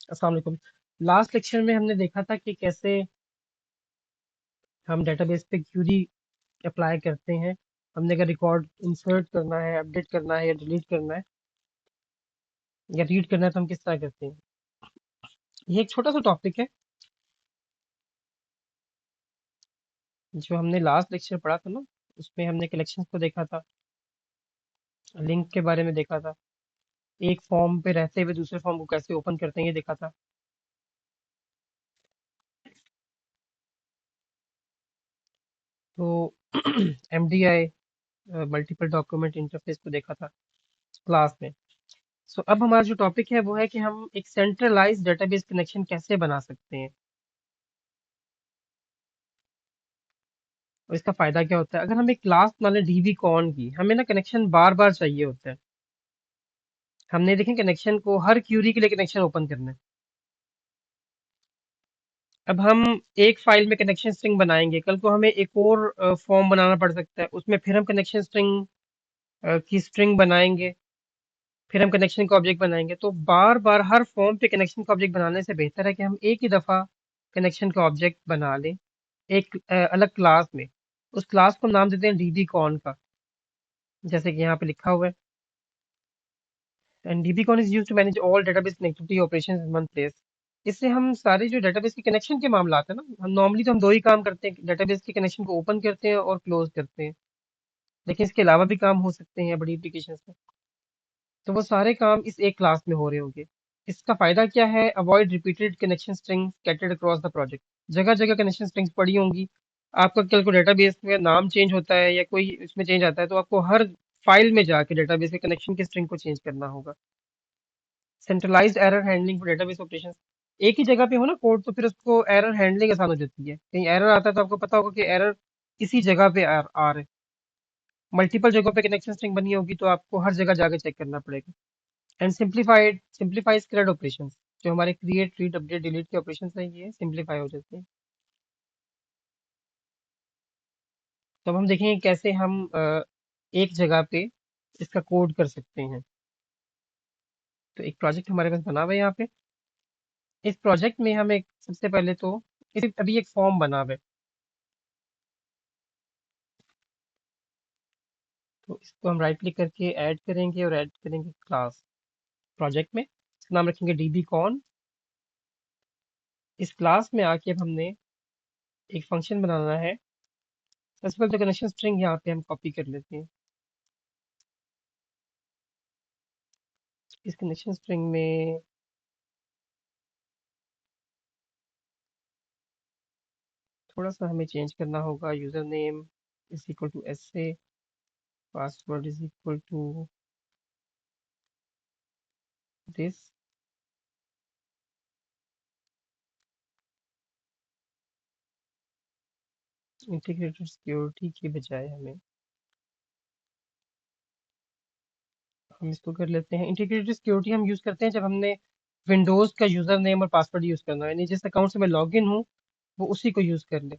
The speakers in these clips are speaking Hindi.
अस्सलाम वालेकुम। लास्ट लेक्चर में हमने देखा था कि कैसे हम डेटाबेस पे क्यूरी अप्लाई करते हैं। हमने अगर रिकॉर्ड इंसर्ट करना है, अपडेट करना है या डिलीट करना है या रीड करना है तो हम किस तरह करते हैं। ये एक छोटा सा टॉपिक है जो हमने लास्ट लेक्चर पढ़ा था ना, उसमें हमने कलेक्शंस को देखा था, लिंक के बारे में देखा था, एक फॉर्म पे रहते हुए दूसरे फॉर्म को कैसे ओपन करते हैं ये देखा था। तो एमडीआई मल्टीपल डॉक्यूमेंट इंटरफेस को देखा था क्लास में। सो अब हमारा जो टॉपिक है वो है कि हम एक सेंट्रलाइज डेटाबेस कनेक्शन कैसे बना सकते हैं और इसका फायदा क्या होता है। अगर हम एक क्लास मान लें डीबी कॉन की, हमें ना कनेक्शन बार बार चाहिए होता है। हमने देखें कनेक्शन को हर क्यूरी के लिए कनेक्शन ओपन करना है। अब हम एक फाइल में कनेक्शन स्ट्रिंग बनाएंगे, कल को हमें एक और फॉर्म बनाना पड़ सकता है, उसमें फिर हम कनेक्शन स्ट्रिंग की स्ट्रिंग बनाएंगे, फिर हम कनेक्शन का ऑब्जेक्ट बनाएंगे। तो बार बार हर फॉर्म पे कनेक्शन का ऑब्जेक्ट बनाने से बेहतर है कि हम एक ही दफा कनेक्शन का ऑब्जेक्ट बना लें एक अलग क्लास में। उस क्लास को नाम देते हैं डीबी कॉन का, जैसे कि यहाँ पे लिखा हुआ है। And dbcon is used to manage all database connectivity operations in one place। इससे हम सारे जो डेटाबेस के कनेक्शन के मामला आते हैं ना, हम नॉर्मली तो हम दो ही काम करते हैं, डेटाबेस के कनेक्शन को ओपन करते हैं और क्लोज करते हैं, लेकिन इसके अलावा भी काम हो सकते हैं बड़ी एप्लीकेशंस में। तो वो सारे काम इस एक क्लास में हो रहे होंगे। इसका फायदा क्या है? Avoid repeated connection strings scattered across the project. जगह जगह कनेक्शन स्ट्रिंग्स पड़ी होंगी, आपका कल को डेटाबेस में नाम चेंज होता है या कोई इसमें चेंज आता है तो आपको हर फाइल में जाके डेटाबेस के कनेक्शन के स्ट्रिंग को चेंज करना होगा। Centralised error handling for database operations. एक ही जगह पे हो ना कोड तो फिर उसको एरर हैंडलिंग आसान हो जाती है। कहीं एरर आता है तो आपको पता होगा कि एरर इसी जगह पे आ रहा है। मल्टीपल जगहों पे कनेक्शन स्ट्रिंग बनी होगी तो आपको हर जगह जाके चेक करना पड़ेगा। And simplifies CRUD operations. जो हमारे क्रिएट रीड अपडेट डिलीट के ऑपरेशंस हैं ये सिंप्लीफाई हो जाते हैं। तो अब हम देखेंगे कैसे हम एक जगह पे इसका कोड कर सकते हैं। तो एक प्रोजेक्ट हमारे पास बना हुआ है यहाँ पे। इस प्रोजेक्ट में हम एक सबसे पहले तो अभी एक फॉर्म बना हुआ है, तो इसको हम राइट क्लिक करके ऐड करेंगे और ऐड करेंगे क्लास प्रोजेक्ट में। इसका नाम रखेंगे डीबी कॉन। इस क्लास में आके अब हमने एक फंक्शन बनाना है। सबसे पहले तो कनेक्शन स्ट्रिंग यहाँ पे हम कॉपी कर लेते हैं। इस कनेक्शन स्ट्रिंग में थोड़ा सा हमें चेंज करना होगा। User name is equal to S A, password is equal to this. Integrated security की बजाय हम इसको कर लेते हैं। इंटीग्रेटेड सिक्योरिटी हम यूज करते हैं जब हमने विंडोज का यूजर नेम और पासवर्ड यूज करना है, यानी जिस अकाउंट से मैं लॉग इन हूँ वो उसी को यूज कर ले।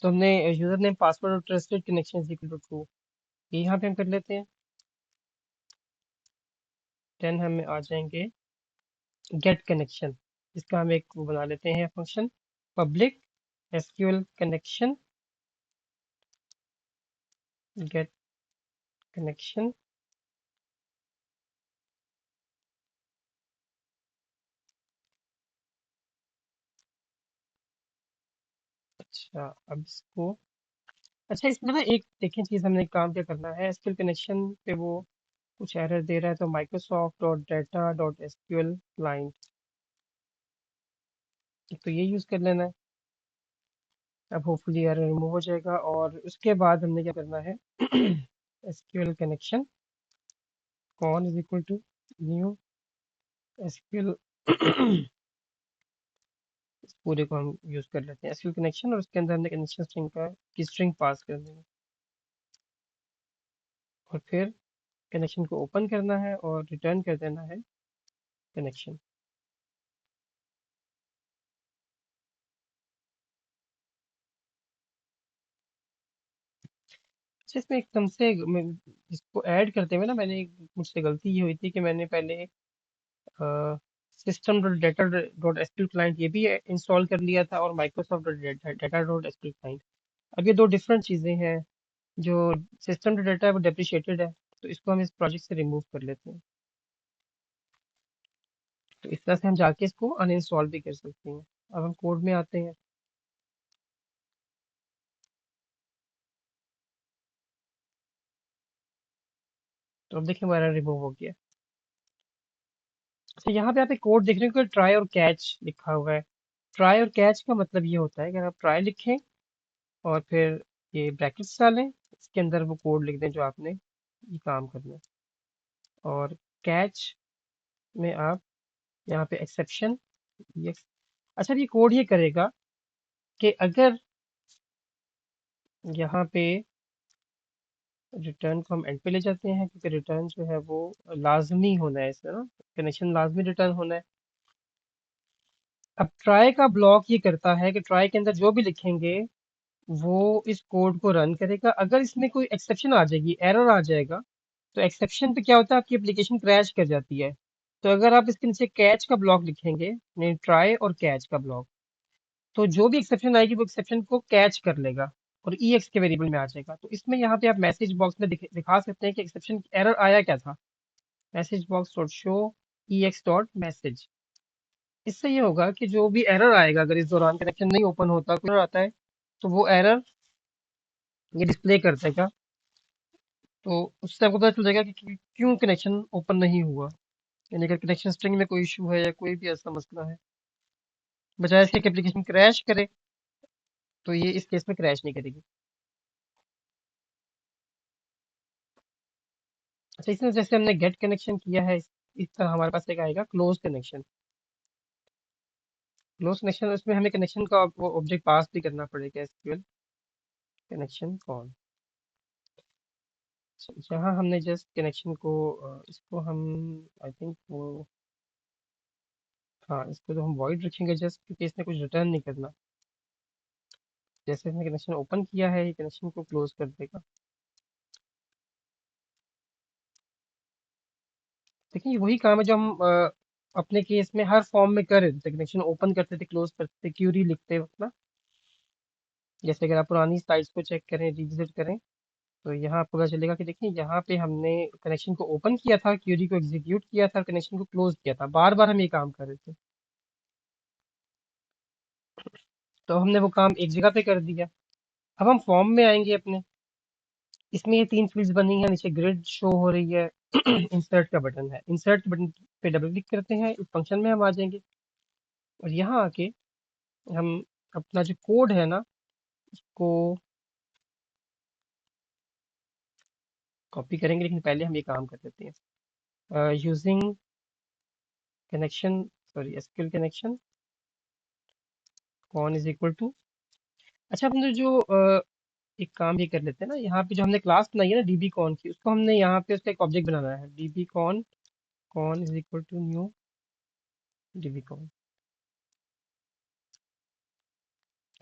तो हमने यूजर नेम पासवर्ड और trusted connection equal to true, ये यहाँ पे हम कर लेते हैं। 10 हमें आ जाएंगे गेट कनेक्शन। इसका हम एक वो बना लेते हैं function, public SQL connection get connection. अच्छा अब इसको, अच्छा इसमें ना एक देखें चीज, हमने एक काम क्या करना है, एसक्यूएल कनेक्शन पे वो कुछ एरर दे रहा है, तो Microsoft dot data dot SQL client, तो ये यूज कर लेना है। अब होपफुली एरर रिमूव हो जाएगा और उसके बाद हमने क्या करना है SQL connection con is equal to new SQL इस पूरे को हम यूज कर लेते हैं एसक्यूएल कनेक्शन, और उसके अंदर हमने कनेक्शन स्ट्रिंग का की स्ट्रिंग पास कर देंगे और फिर कनेक्शन को ओपन करना है और रिटर्न कर देना है कनेक्शन। अच्छा इसमें एकदम से इसको ऐड करते हुए ना, मुझसे गलती ये हुई थी कि मैंने पहले system dot data dot SQL client ये भी इंस्टॉल कर लिया था, और Microsoft dot data dot SQL client. अब ये दो डिफरेंट चीज़ें हैं। जो सिस्टम डॉट डेटा है वो डेप्रिशिएटेड है, तो इसको हम इस प्रोजेक्ट से रिमूव कर लेते हैं। तो इस तरह से हम जाके इसको अनइंस्टॉल भी कर सकते हैं। अब हम कोड में आते हैं। तो अब देखिए हमारा रिमूव हो गया। तो यहाँ पे आप एक कोड देख रहे हो कि ट्राई और कैच लिखा हुआ है। ट्राई और कैच का मतलब ये होता है कि अगर आप ट्राई लिखें और फिर ये ब्रैकेट्स डालें, इसके अंदर वो कोड लिख दें जो आपने ये काम करना है। और कैच में आप यहाँ पे एक्सेप्शन, ये अच्छा ये कोड ये करेगा कि अगर यहाँ पे रिटर्न को हम एंड पे ले जाते हैं, क्योंकि रिटर्न जो है वो लाजमी होना है इसमें ना, कनेक्शन लाजमी रिटर्न होना है। अब ट्राई का ब्लॉक ये करता है कि ट्राई के अंदर जो भी लिखेंगे वो इस कोड को रन करेगा। अगर इसमें कोई एक्सेप्शन आ जाएगी, एरर आ जाएगा, तो एक्सेप्शन पे क्या होता है, आपकी एप्लीकेशन क्रैश कर जाती है। तो अगर आप इसके नीचे कैच का ब्लॉक लिखेंगे, यानी ट्राई और कैच का ब्लॉक, तो जो भी एक्सेप्शन आएगी वो एक्सेप्शन को कैच कर लेगा और ई एक्स के वेरिएबल में आ जाएगा। तो इसमें यहाँ पे आप मैसेज बॉक्स में दिखा सकते हैं कि एक्सेप्शन एरर आया क्या था। मैसेज बॉक्स डॉट शो ई एक्स डॉट मैसेज। इससे ये होगा कि जो भी एरर आएगा, अगर इस दौरान कनेक्शन नहीं ओपन होता, कोई error आता है, तो वो एरर ये डिस्प्ले कर देगा। तो उससे आपको पता चल जाएगा कि क्यों कनेक्शन ओपन नहीं हुआ। यानी अगर कनेक्शन स्ट्रिंग में कोई इशू है या कोई भी ऐसा मसला है, बजाय इसके कि एप्लीकेशन क्रैश करे, तो ये इस केस में क्रैश नहीं करेगी। अच्छा, इसमें जैसे हमने गेट कनेक्शन किया है, इस तरह हमारे पास एक आएगा क्लोज कनेक्शन। क्लोज कनेक्शन, उसमें हमें कनेक्शन का वो ऑब्जेक्ट पास भी करना पड़ेगा, एसक्यूएल कनेक्शन कौन। जहाँ हमने जस्ट कनेक्शन को इसको हम आई थिंक वो, हाँ इसको तो हम वॉइड रखेंगे जस्ट, क्योंकि इसने कुछ रिटर्न नहीं करना। जैसे हमने कनेक्शन ओपन किया है, ये कनेक्शन को क्लोज कर देगा। देखिए ये वही काम है जो हम अपने केस में हर फॉर्म में कर रहे थे। कनेक्शन ओपन करते थे, क्लोज करते थे, क्यूरी लिखते वक्त ना। जैसे अगर आप पुरानी स्लाइड्स को चेक करें, रिविजिट करें, तो यहाँ आपको पता चलेगा कि देखिए यहाँ पे हमने कनेक्शन को ओपन किया था, क्यूरी को एग्जीक्यूट किया था, कनेक्शन को क्लोज किया था, बार बार हम ये काम कर रहे थे। तो हमने वो काम एक जगह पे कर दिया। अब हम फॉर्म में आएंगे अपने। इसमें ये तीन फील्ड्स बनी है, नीचे ग्रिड शो हो रही है। इंसर्ट का बटन है, इंसर्ट बटन पे डबल क्लिक करते हैं, इस फंक्शन में हम आ जाएंगे। और यहाँ आके हम अपना जो कोड है ना, उसको कॉपी करेंगे, लेकिन पहले हम ये काम कर देते हैं। Using connection, sorry SQL connection कौन इज इक्वल टू। अच्छा, हमने जो एक काम ये कर लेते हैं ना, यहाँ पे जो हमने क्लास बनाई है ना डीबी कॉन की, उसको हमने यहाँ पे उसका एक ऑब्जेक्ट बनाना है, DB con, con is equal to new DB con.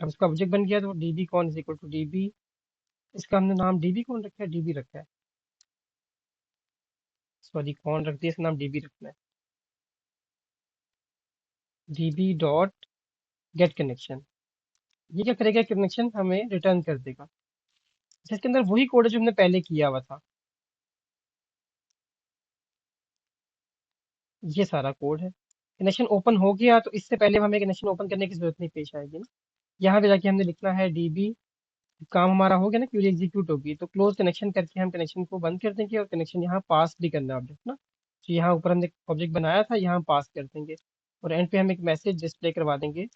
अब उसका ऑब्जेक्ट बन गया, तो DB con is equal to DB, इसका हमने नाम डीबी कॉन रखा है, डीबी रखा है, सॉरी कॉन रख दिया, इसका नाम डीबी रखना है। डीबी डॉट गेट कनेक्शन, ये क्या करेगा, कनेक्शन हमें रिटर्न कर देगा। अच्छा, इसके अंदर वही कोड है जो हमने पहले किया हुआ था, ये सारा कोड है। कनेक्शन ओपन हो गया, तो इससे पहले हमें कनेक्शन ओपन करने की जरूरत नहीं पेश आएगी ना। यहाँ पे जाके हमने लिखना है डीबी, काम हमारा हो गया ना, क्यूरी एग्जीक्यूट होगी, तो क्लोज कनेक्शन करके हम कनेक्शन को बंद कर देंगे, और कनेक्शन यहाँ पास भी करना है ऑब्जेक्ट ना। तो यहाँ ऊपर हमने ऑब्जेक्ट बनाया था, यहाँ पास कर देंगे, और एंड पे हम एक मैसेज डिस्प्ले करवा देंगे,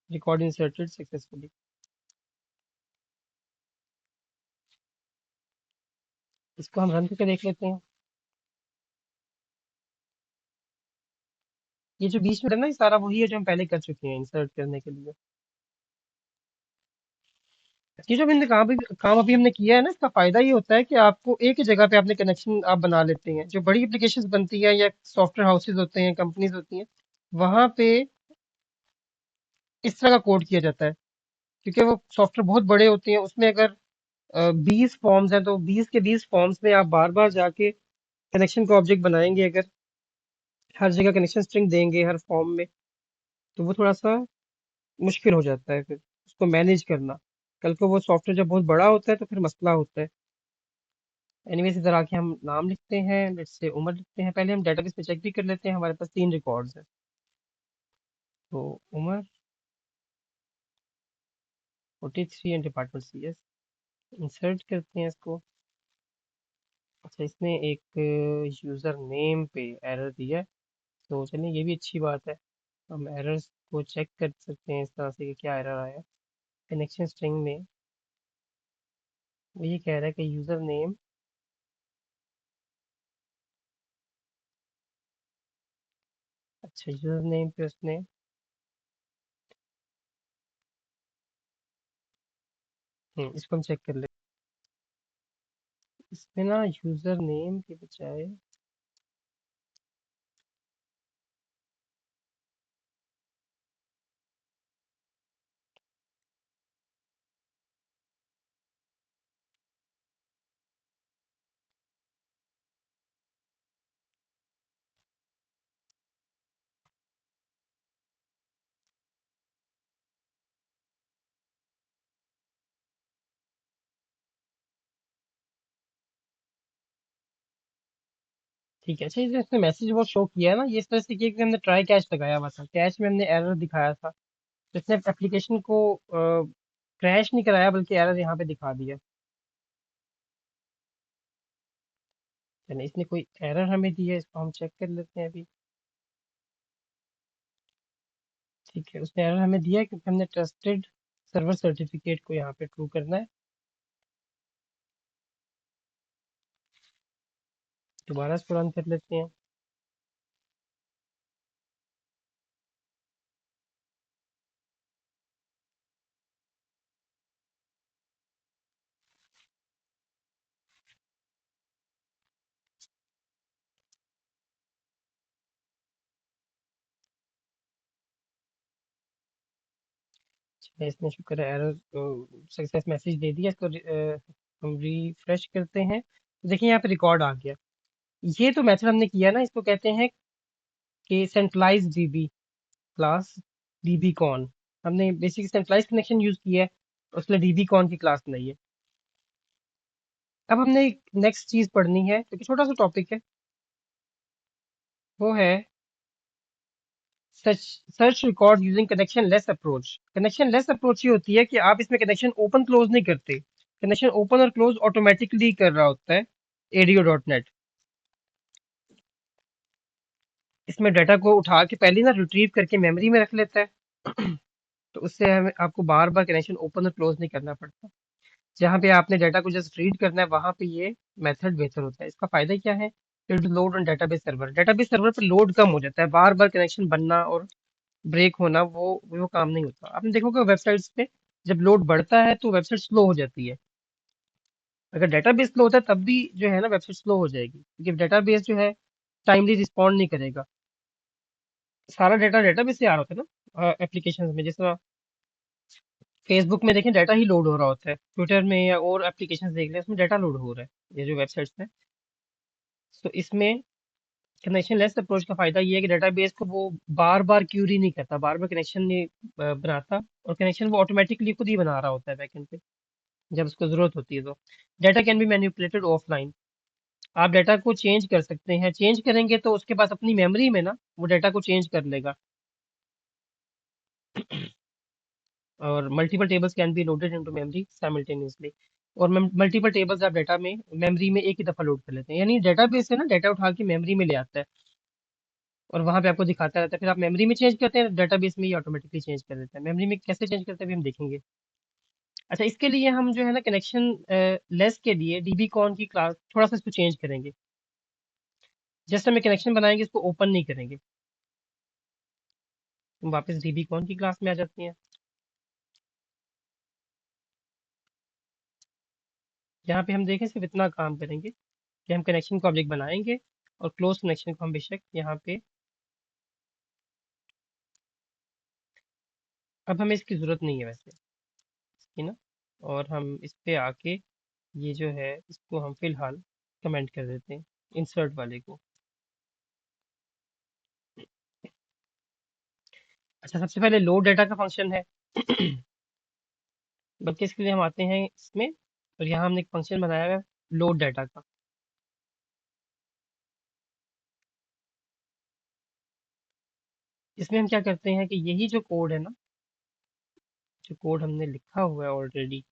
रिकॉर्ड इंसर्टेड सक्सेसफुली। इसको हम रन करके देख लेते हैं। ये जो बीच में है ना, ये सारा वही है जो हम पहले कर चुके हैं इंसर्ट करने के लिए। ये जो हमने काम अभी हमने किया है ना, इसका फायदा ये होता है कि आपको एक ही जगह पे आपने कनेक्शन आप बना लेते हैं। जो बड़ी एप्लीकेशंस बनती है या सॉफ्टवेयर हाउसेज होते हैं, कंपनीज होती हैं, वहां पे इस तरह का कोड किया जाता है, क्योंकि वो सॉफ्टवेयर बहुत बड़े होते हैं। उसमें अगर 20 फॉर्म्स हैं, तो 20 के 20 फॉर्म्स में आप बार बार जाके कनेक्शन का ऑब्जेक्ट बनाएंगे अगर, हर जगह कनेक्शन स्ट्रिंग देंगे हर फॉर्म में, तो वो थोड़ा सा मुश्किल हो जाता है फिर उसको मैनेज करना। कल को वो सॉफ्टवेयर जब बहुत बड़ा होता है तो फिर मसला होता है। एनीवेज इधर आके हम नाम लिखते हैं, लेट्स से उम्र लिखते हैं। पहले हम डेटाबेस पे चेक भी कर लेते हैं, हमारे पास 3 रिकॉर्ड्स हैं। तो उम्र 43 एंड डिपार्टमेंट CS, इंसर्ट करते हैं इसको। अच्छा, इसने एक यूजर नेम पे एरर दिया है, तो चलिए ये भी अच्छी बात है। हम एरर्स को चेक कर सकते हैं इस तरह से कि क्या एरर आया है। कनेक्शन स्ट्रिंग में वो ये कह रहा है कि यूजर नेम, अच्छा यूजर नेम पे उसने इसको हम चेक कर लेते हैं। इसमें ना यूजर नेम के बजाय, ठीक है। अच्छा, ये जो इसने मैसेज वो शो किया है ना, ये इस तरह से किया कि हमने ट्राई कैच लगाया हुआ था, कैच में हमने एरर दिखाया था, तो इसने एप्लीकेशन को क्रैश नहीं कराया बल्कि एरर यहाँ पे दिखा दिया। यानी इसने कोई एरर हमें दी है, इसको हम चेक कर लेते हैं अभी। ठीक है, उसने एरर हमें दिया है क्योंकि हमने ट्रस्टेड सर्वर सर्टिफिकेट को यहाँ पे ट्रू करना है। दोबारा इसको रन कर लेते हैं। चलिए, इसने शुक्र है एरर सक्सेस मैसेज दे दिया। इसको हम रिफ्रेश करते हैं, तो देखिए यहाँ पे रिकॉर्ड आ गया। ये तो मेथड हमने किया ना, इसको कहते हैं कि centralize DB class DB con. हमने बेसिक सेंट्रलाइज कनेक्शन यूज किया है, उसके लिए डीबी कॉन की क्लास बनाई है। अब हमने नेक्स्ट चीज पढ़नी है, क्योंकि छोटा सा टॉपिक है, वो है search search record using connection less approach. Connection less approach ये होती है कि आप इसमें कनेक्शन ओपन क्लोज नहीं करते, कनेक्शन ओपन और क्लोज ऑटोमेटिकली कर रहा होता है ADO.NET। इसमें डाटा को उठा के पहले ना रिट्रीव करके मेमोरी में रख लेता है तो उससे हमें आपको बार बार कनेक्शन ओपन और क्लोज नहीं करना पड़ता। जहाँ पे आपने डाटा को जस्ट रीड करना है वहां पे ये मेथड बेहतर होता है। इसका फायदा क्या है, load on database server, database server पर लोड कम हो जाता है, बार बार कनेक्शन बनना और ब्रेक होना वो काम नहीं होता। आपने देखोगे वेबसाइट्स पे जब लोड बढ़ता है तो वेबसाइट स्लो हो जाती है। अगर डेटाबेस स्लो होता है तब भी जो है ना वेबसाइट स्लो हो जाएगी, क्योंकि डेटाबेस जो है टाइमली रिस्पॉन्ड नहीं करेगा। सारा डाटा डेटाबेस से आ रहा होता है ना एप्लीकेशन में। जैसे फेसबुक में देखें डाटा ही लोड हो रहा होता है, ट्विटर में या और एप्लीकेशन देख लें उसमें डाटा लोड हो रहा है, ये जो वेबसाइट्स है। तो इसमें कनेक्शन लेस अप्रोच का फायदा ये है कि डाटाबेस को वो बार बार क्यूरी नहीं करता, बार बार कनेक्शन नहीं बनाता, और कनेक्शन वो ऑटोमेटिकली खुद ही बना रहा होता है बैकएंड पे जब उसको जरूरत होती है। तो data can be manipulated offline, आप डाटा को चेंज कर सकते हैं। चेंज करेंगे तो उसके पास अपनी मेमोरी में ना वो डाटा को चेंज कर लेगा। और multiple tables can be loaded into memory simultaneously, और मल्टीपल टेबल्स आप डाटा में मेमोरी में एक ही दफा लोड कर लेते हैं। यानी डेटाबेस से ना डाटा उठा के मेमोरी में ले आता है और वहां पे आपको दिखाता रहता है, फिर आप मेमोरी में चेंज करते हैं, डेटाबेस में ही ऑटोमेटिकली चेंज कर देता है। मेमोरी में कैसे चेंज करते हैं अभी हम देखेंगे। अच्छा, इसके लिए हम जो है ना कनेक्शन लेस के लिए डीबी कॉन की क्लास थोड़ा सा इसको चेंज करेंगे। जैसे हमें कनेक्शन बनाएंगे इसको ओपन नहीं करेंगे। हम वापस डीबी कॉन की क्लास में आ जाते हैं। यहाँ पे हम देखें सिर्फ इतना काम करेंगे कि हम कनेक्शन को ऑब्जेक्ट बनाएंगे और क्लोज कनेक्शन को हम बेशक यहाँ पे, अब हमें इसकी जरूरत नहीं है वैसे इसकी ना, और हम इस पे आके ये जो है इसको हम फिलहाल कमेंट कर देते हैं इंसर्ट वाले को। अच्छा, सबसे पहले लोड डाटा का फंक्शन है। बल्कि इसके लिए हम आते हैं इसमें, और यहाँ हमने एक फंक्शन बनाया है लोड डाटा का। इसमें हम क्या करते हैं कि यही जो कोड है ना, जो कोड हमने लिखा हुआ है ऑलरेडी,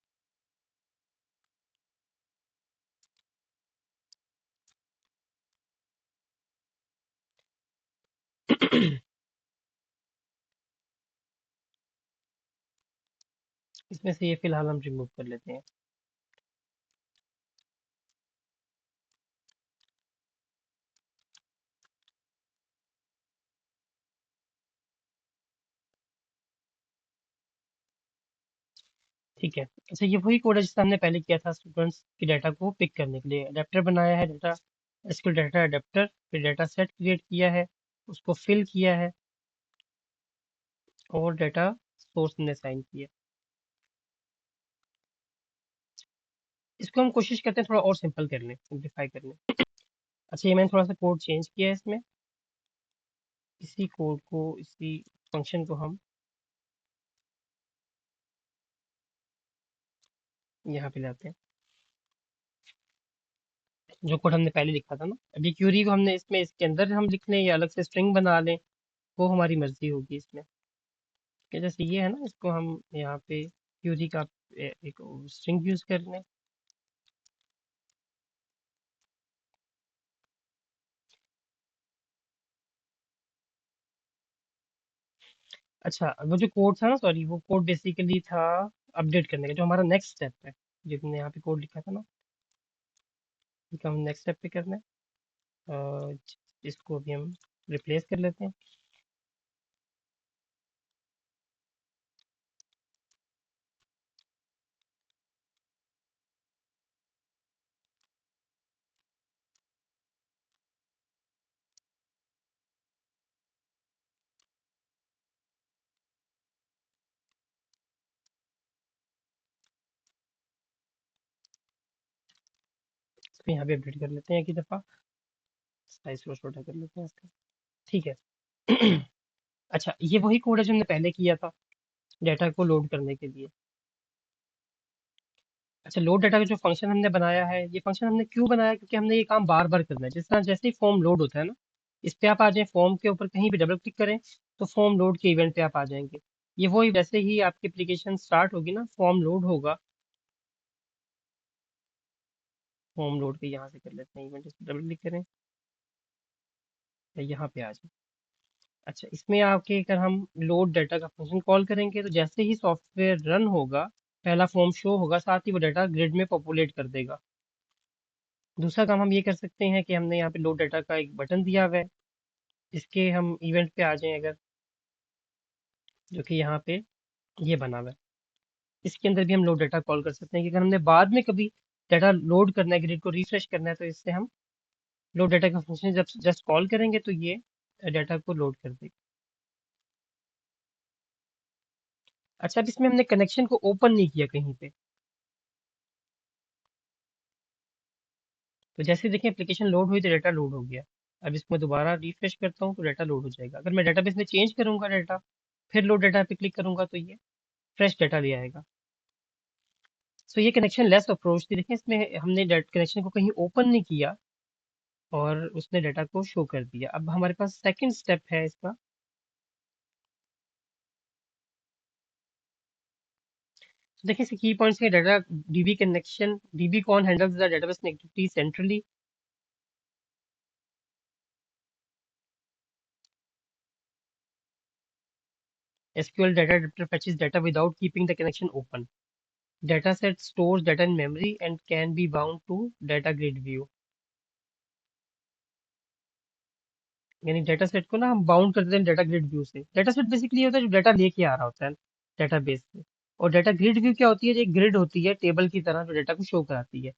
इसमें से ये फिलहाल हम रिमूव कर लेते हैं। ठीक है। अच्छा, ये वही कोड है जिससे हमने पहले किया था स्टूडेंट्स की डाटा को पिक करने के लिए। अडेप्टर बनाया है, डाटा एसक्यूएल डाटा अडेप्टर, फिर डाटा सेट क्रिएट किया है, उसको फिल किया है, और डाटा सोर्स ने असाइन किया। इसको हम कोशिश करते हैं थोड़ा और सिंपल कर लें, सिंप्लीफाई कर लें। अच्छा, ये मैंने थोड़ा सा कोड चेंज किया है इसमें। इसी कोड को, इसी फंक्शन को हम यहाँ पे लाते हैं, जो कोड हमने पहले लिखा था ना। अभी क्यूरी को हमने इसमें, इसके अंदर हम लिख लें या अलग से स्ट्रिंग बना लें, वो हमारी मर्जी होगी इसमें। कि जैसे ये है ना, इसको हम यहाँ पे क्यूरी का एक स्ट्रिंग यूज कर लें। अच्छा, वो जो कोड था ना, सॉरी, वो कोड बेसिकली था अपडेट करने का, जो हमारा नेक्स्ट स्टेप है, जो हमने यहाँ पे कोड लिखा था ना, ठीक है, हम नेक्स्ट स्टेप पे करना है। इसको अभी हम रिप्लेस कर लेते हैं। इसको यहाँ पे अपडेट कर लेते हैं एक ही दफ़ा। साइज को छोटा कर लेते हैं इसका। ठीक है। अच्छा, ये वही कोड है जो हमने पहले किया था डाटा को लोड करने के लिए। अच्छा, लोड डाटा का जो फंक्शन हमने बनाया है, ये फंक्शन हमने क्यों बनाया, क्योंकि हमने ये काम बार बार करना है। जिस तरह जैसे ही फॉर्म लोड होता है ना, इस पे आप आ जाए, फॉर्म के ऊपर कहीं भी डबल क्लिक करें तो फॉर्म लोड के इवेंट पे आप आ जाएंगे। ये वही, जैसे ही आपकी एप्लीकेशन स्टार्ट होगी ना, फॉर्म लोड होगा। फॉर्म लोड पे यहाँ से कर लेते हैं इवेंट, इस पे डबल क्लिक करें या यहाँ पे आ जाए। अच्छा, इसमें आके अगर हम लोड डाटा का फंक्शन कॉल करेंगे तो जैसे ही सॉफ्टवेयर रन होगा, पहला फॉर्म शो होगा, साथ ही वो डाटा ग्रिड में पॉपुलेट कर देगा। दूसरा काम हम ये कर सकते हैं कि हमने यहाँ पे लोड डाटा का एक बटन दिया हुआ है, इसके हम इवेंट पे आ जाएं अगर, जो कि यहाँ पे ये बना हुआ है। इसके अंदर भी हम लोड डाटा कॉल कर सकते हैं कि अगर हमने बाद में कभी डाटा लोड करना है, ग्रिड को रिफ्रेश करना है, तो इससे हम लोड डाटा का फंक्शन जब जस्ट कॉल करेंगे तो ये डाटा को लोड कर देगा। अच्छा, अब इसमें हमने कनेक्शन को ओपन नहीं किया कहीं पे, तो जैसे देखें एप्लीकेशन लोड हुई तो डाटा लोड हो गया। अब इसको मैं दोबारा रिफ्रेश करता हूँ तो डाटा लोड हो जाएगा। अगर मैं डाटाबेस में चेंज करूंगा डाटा, फिर लोड डाटा पे क्लिक करूंगा तो ये फ्रेश डाटा ले आएगा। सो ये कनेक्शन लेस अप्रोच थी। देखें, इसमें हमने कनेक्शन को कहीं ओपन नहीं किया और उसने डाटा को शो कर दिया। अब हमारे पास सेकंड स्टेप है इसका। तो देखिए, इसके की पॉइंट्स है। डाटा डीबी कनेक्शन, डीबी कौन handles the database connectivity centrally. SQL data adapter fetches data without keeping the connection open. Dataset stores data in memory and can be bound to data grid view. यानी डाटा सेट को ना हम बाउंड कर देते हैं डाटा ग्रिड व्यू से। डाटा सेट बेसिकली होता है जो डाटा लेके आ रहा होता है डाटा बेस से। और डाटा ग्रिड व्यू क्या होती है, जो एक ग्रिड होती है टेबल की तरह, जो डाटा को शो कराती है।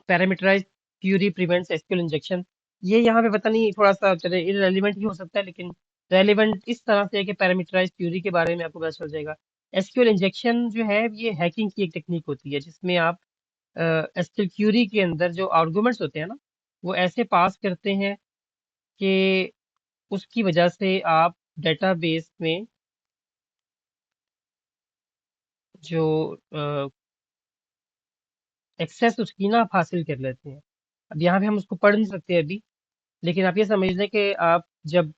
Parameterize query prevents SQL injection. ये यहाँ पे पता नहीं, थोड़ा सा चले इररेलेवेंट ही हो सकता है, लेकिन रेलिवेंट इस तरह से है कि पैरामीटराइज क्यूरी के बारे में आपको पता चल जाएगा। एसक्यूएल इंजेक्शन जो है, ये हैकिंग की एक टेक्निक होती है जिसमें आप एसक्यूएल क्यूरी के अंदर जो आर्गुमेंट्स होते हैं ना, वो ऐसे पास करते हैं कि उसकी वजह से आप डेटाबेस में जो एक्सेस उसकी ना आप हासिल कर लेते हैं। अब यहाँ पे हम उसको पढ़ नहीं सकते अभी, लेकिन आप ये समझ लें कि आप जब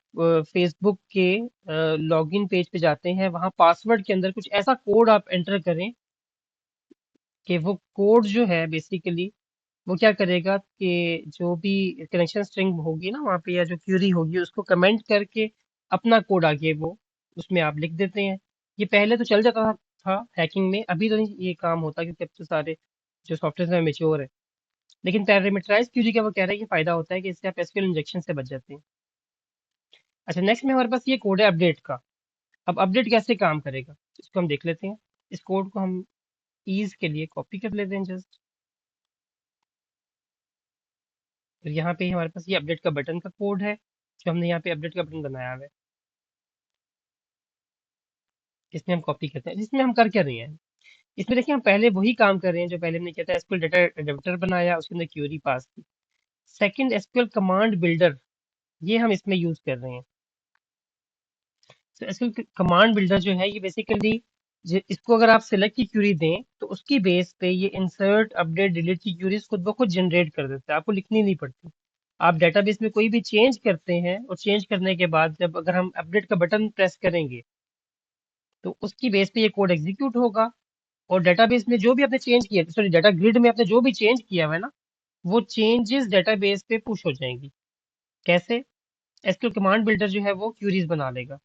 फेसबुक के लॉगिन पेज पे जाते हैं, वहाँ पासवर्ड के अंदर कुछ ऐसा कोड आप एंटर करें कि वो कोड जो है बेसिकली वो क्या करेगा कि जो भी कनेक्शन स्ट्रिंग होगी ना वहाँ पे, या जो क्यूरी होगी, उसको कमेंट करके अपना कोड आगे वो उसमें आप लिख देते हैं। ये पहले तो चल जाता था हैकिंग में, अभी तो नहीं ये काम होता क्योंकि अब तो सारे जो सॉफ्टवेयर में मेच्योर है। लेकिन पैरामीटराइज क्यूरी का वो कह रहा है कि फायदा होता है कि इससे आप एसक्यूएल इंजेक्शन से बच जाते हैं। अच्छा, नेक्स्ट में हमारे पास ये कोड है अपडेट का। अब अपडेट कैसे काम करेगा इसको हम देख लेते हैं। इस कोड को हम ईज के लिए कॉपी कर लेते हैं जस्ट। फिर यहाँ पे हमारे पास ये अपडेट का बटन का कोड है, जो हमने यहाँ पे अपडेट का बटन बनाया हुआ है। इसमें हम कॉपी करते हैं। इसमें हम कर क्या रहे हैं, इसमें देखिए हम पहले वही काम कर रहे हैं जो पहले हमने किया था। एसक्यूएल डेटा एडिटर बनाया, उसके अंदर क्यूरी पास की। सेकंड, एसक्यूएल कमांड बिल्डर, ये हम इसमें यूज कर रहे हैं। तो एसक्यूएल कमांड बिल्डर जो है ये बेसिकली, इसको अगर आप सेलेक्ट की क्यूरी दें तो उसकी बेस पे ये इंसर्ट अपडेट डिलीट की क्यूरीज खुद ब खुद जनरेट कर देता है, आपको लिखनी नहीं पड़ती। आप डेटाबेस में कोई भी चेंज करते हैं और चेंज करने के बाद जब अगर हम अपडेट का बटन प्रेस करेंगे तो उसकी बेस पे ये कोड एग्जीक्यूट होगा, और डेटाबेस में जो भी आपने चेंज किया, सॉरी डाटा ग्रिड में आपने जो भी चेंज किया हुआ है ना, वो चेंजेस डेटाबेस पे पुश हो जाएंगी। कैसे? एसक्यूएल कमांड बिल्डर जो है वो क्यूरीज बना लेगा।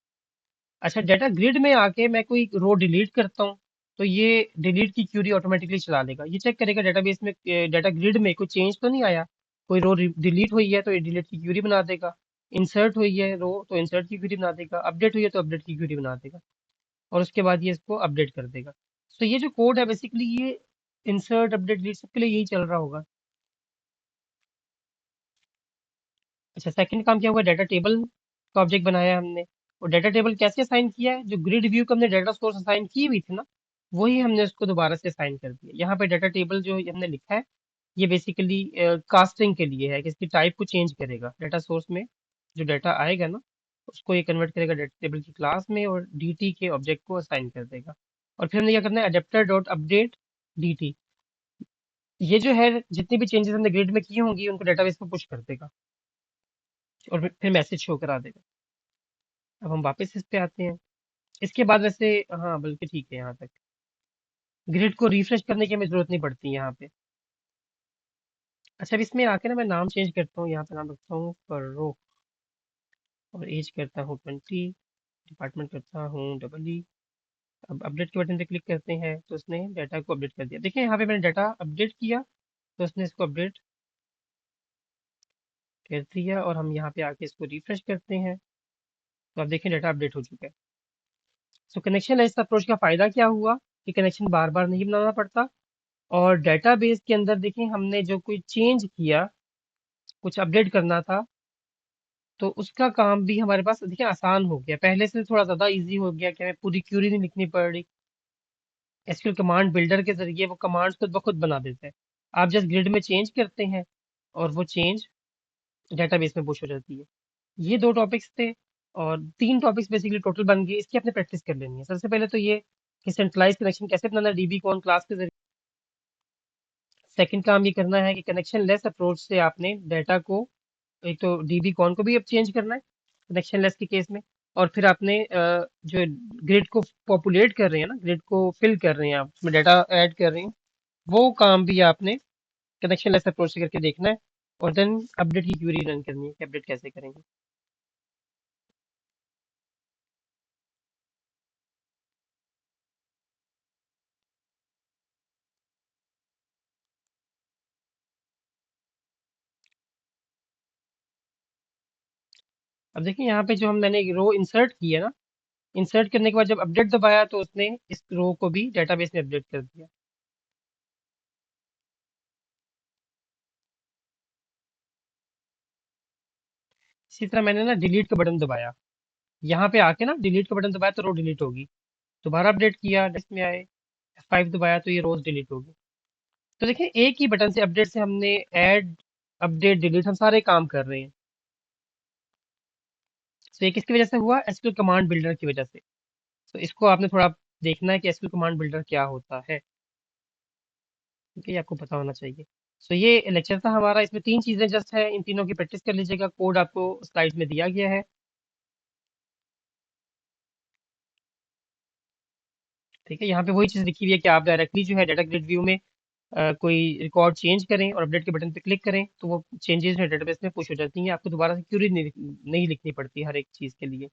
अच्छा, डाटा ग्रिड में आके मैं कोई रो डिलीट करता हूँ तो ये डिलीट की क्यूरी ऑटोमेटिकली चला लेगा। ये चेक करेगा डेटाबेस में, डाटा ग्रिड में कोई चेंज तो नहीं आया। कोई रो डिलीट हुई है तो ये डिलीट की क्यूरी बना देगा। इंसर्ट हुई है रो तो इंसर्ट की क्यूरी बना देगा। अपडेट हुई है तो अपडेट की क्यूरी बना देगा, और उसके बाद ये इसको अपडेट कर देगा। तो ये जो कोड है बेसिकली ये इंसर्ट अपडेट डिलीट सबके लिए यही चल रहा होगा। अच्छा, सेकंड काम क्या हुआ, डाटा टेबल का ऑब्जेक्ट बनाया हमने। और डाटा टेबल कैसे असाइन किया है, जो ग्रिड व्यू को हमने डाटा सोर्स असाइन की हुई थी ना, वही हमने उसको दोबारा से असाइन कर दिया। यहाँ पे डाटा टेबल जो हमने लिखा है ये बेसिकली कास्टिंग के लिए है कि इसकी टाइप को चेंज करेगा। डाटा सोर्स में जो डाटा आएगा ना उसको ये कन्वर्ट करेगा डाटा टेबल की क्लास में, और डीटी के ऑब्जेक्ट को असाइन कर देगा। और फिर हमने क्या करना है, अडेप्टर डॉट अपडेट डीटी, ये जो है जितनी भी चेंजेस हमने ग्रिड में की होंगी उनको डेटाबेस पे पुश कर देगा, और फिर मैसेज शो करा देगा। अब हम वापस इस पे आते हैं। इसके बाद वैसे हाँ, बल्कि ठीक है यहाँ तक। ग्रिड को रिफ्रेश करने की हमें जरूरत नहीं पड़ती यहाँ पे। अच्छा, अब इसमें आके ना मैं नाम चेंज करता हूँ। यहाँ पे नाम रखता हूँ फर्रो, और एज करता हूँ 20, डिपार्टमेंट करता हूँ डबल ई। अब अपडेट के बटन पे क्लिक करते हैं तो उसने डाटा को अपडेट कर दिया। देखिए यहाँ पे मैंने डाटा अपडेट किया तो उसने इसको अपडेट कर दिया, और हम यहाँ पे आके इसको रिफ्रेश करते हैं तो आप देखें डाटा अपडेट हो चुका है। सो कनेक्शन लेस अप्रोच का फायदा क्या हुआ कि कनेक्शन बार बार नहीं बनाना पड़ता, और डेटाबेस के अंदर देखिए हमने जो कोई चेंज किया, कुछ अपडेट करना था, तो उसका काम भी हमारे पास देखिए आसान हो गया। पहले से थोड़ा ज्यादा इजी हो गया कि हमें पूरी क्यूरी नहीं लिखनी पड़ रही। एसक्यूएल कमांड बिल्डर के जरिए वो कमांड्स खुद ब खुद बना देते हैं। आप जस्ट ग्रिड में चेंज करते हैं और वो चेंज डेटाबेस में पुश हो जाती है। ये दो टॉपिक्स थे, और तीन टॉपिक्स बेसिकली टोटल बन गए। इसकी आपने प्रैक्टिस कर लेनी है। सबसे पहले तो ये कि सेंट्रलाइज कनेक्शन कैसे बनाना डीबी कॉन क्लास के जरिए। सेकंड काम ये करना है कि कनेक्शन लेस अप्रोच से आपने डाटा को, एक तो डीबी कॉन को भी अब चेंज करना है कनेक्शन लेस के केस में, और फिर आपने जो ग्रिड को पॉपुलेट कर रहे हैं ना, ग्रिड को फिल कर रहे हैं आप, उसमें डाटा ऐड कर रहे हैं, वो काम भी आपने कनेक्शन लेस अप्रोच से करके देखना है। और देन अपडेट की क्यूरी रन करनी है कि अपडेट कैसे करेंगे। अब देखिए यहाँ पे जो मैंने रो इंसर्ट की है ना, इंसर्ट करने के बाद जब अपडेट दबाया तो उसने इस रो को भी डेटाबेस में अपडेट कर दिया। इसी तरह मैंने ना डिलीट का बटन दबाया, यहाँ पे आके ना डिलीट का बटन दबाया तो रो डिलीट होगी। दोबारा अपडेट किया, डेस्क में आए, F5 दबाया तो ये रोज डिलीट होगी। तो देखिए एक ही बटन से, अपडेट से हमने ऐड अपडेट डिलीट हम सारे काम कर रहे हैं। तो ये किसकी वजह से हुआ? एसक्यूएल कमांड बिल्डर की वजह से। तो इसको आपने थोड़ा देखना है कि एसक्यूएल कमांड बिल्डर क्या होता है। ठीक है, ये आपको पता होना चाहिए। सो ये लेक्चर था हमारा, इसमें 3 चीजें जस्ट है, इन तीनों की प्रैक्टिस कर लीजिएगा। कोड आपको स्लाइड में दिया गया है। ठीक है, यहाँ पे वही चीज लिखी हुई है कि आप डायरेक्टली जो है डाटा ग्रिड व्यू में कोई रिकॉर्ड चेंज करें और अपडेट के बटन पे क्लिक करें तो वो चेंजेस जो है डेटाबेस में पुश हो जाती हैं। आपको दोबारा से क्यूरी नहीं लिखनी पड़ती हर एक चीज के लिए।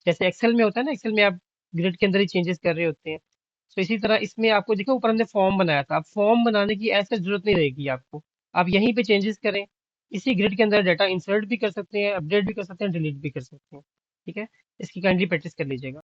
जैसे एक्सेल में होता है ना, एक्सेल में आप ग्रिड के अंदर ही चेंजेस कर रहे होते हैं। तो इसी तरह इसमें आपको देखो, ऊपर हमने फॉर्म बनाया था, अब फॉर्म बनाने की ऐसे जरूरत नहीं रहेगी आपको। आप यहीं पे चेंजेस करें, इसी ग्रिड के अंदर डाटा इंसर्ट भी कर सकते हैं, अपडेट भी कर सकते हैं, डिलीट भी कर सकते हैं। ठीक है, इसकी काइंडली प्रैक्टिस कर लीजिएगा।